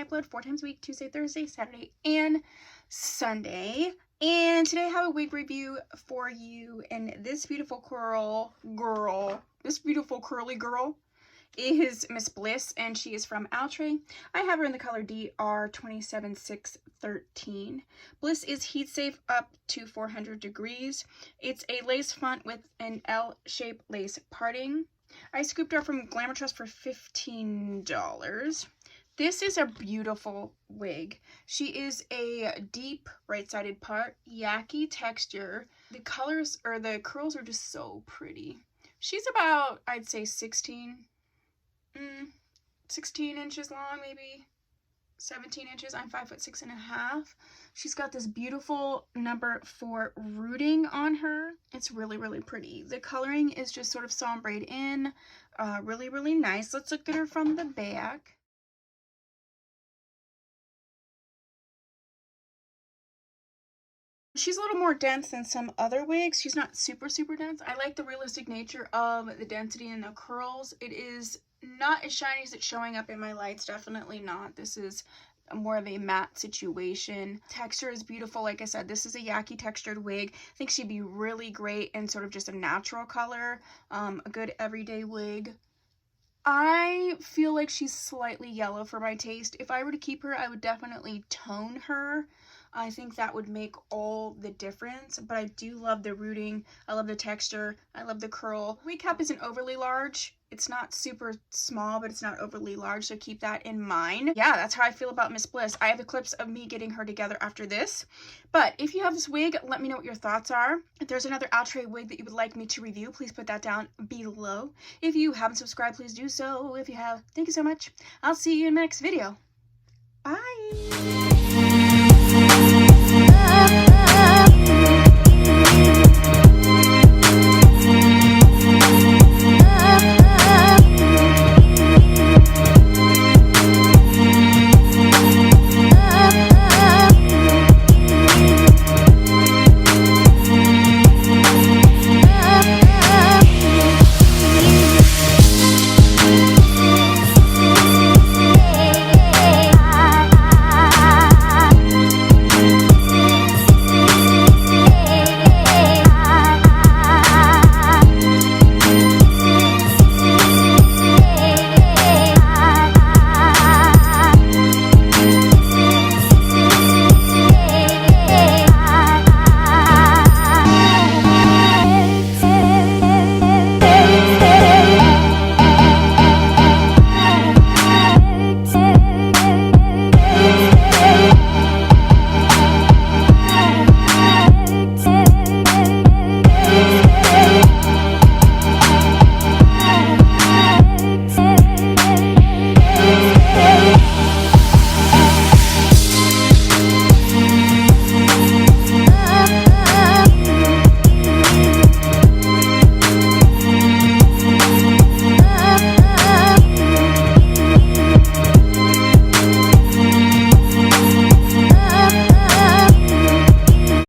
upload 4 times a week, Tuesday, Thursday, Saturday, and Sunday. And today I have a wig review for you, and this beautiful curly girl is Miss Bliss, and she is from Outre. I have her in the color DR27613. Bliss is heat safe up to 400 degrees. It's a lace front with an L-shaped lace parting. I scooped her from Glamour Trust for $15. This is a beautiful wig. She is a deep right-sided part, yaki texture. The colors, or the curls, are just so pretty. She's about, I'd say 16 inches long, maybe 17 inches. I'm 5'6.5". She's got this beautiful number 4 rooting on her. It's really, really pretty. The coloring is just sort of sombreed in. Really, really nice. Let's look at her from the back. She's a little more dense than some other wigs. She's not super, super dense. I like the realistic nature of the density in the curls. It is not as shiny as it's showing up in my lights. Definitely not. This is more of a matte situation. Texture is beautiful. Like I said, this is a yaki textured wig. I think she'd be really great in sort of just a natural color, a good everyday wig. I feel like she's slightly yellow for my taste. If I were to keep her, I would definitely tone her. I think that would make all the difference, but I do love the rooting. I love the texture. I love the curl. Wig cap isn't overly large. It's not super small, but it's not overly large, so keep that in mind. Yeah, that's how I feel about Miss Bliss. I have the clips of me getting her together after this. But if you have this wig, let me know what your thoughts are. If there's another Outre wig that you would like me to review, please put that down below. If you haven't subscribed, please do so. If you have, thank you so much. I'll see you in my next video. Bye!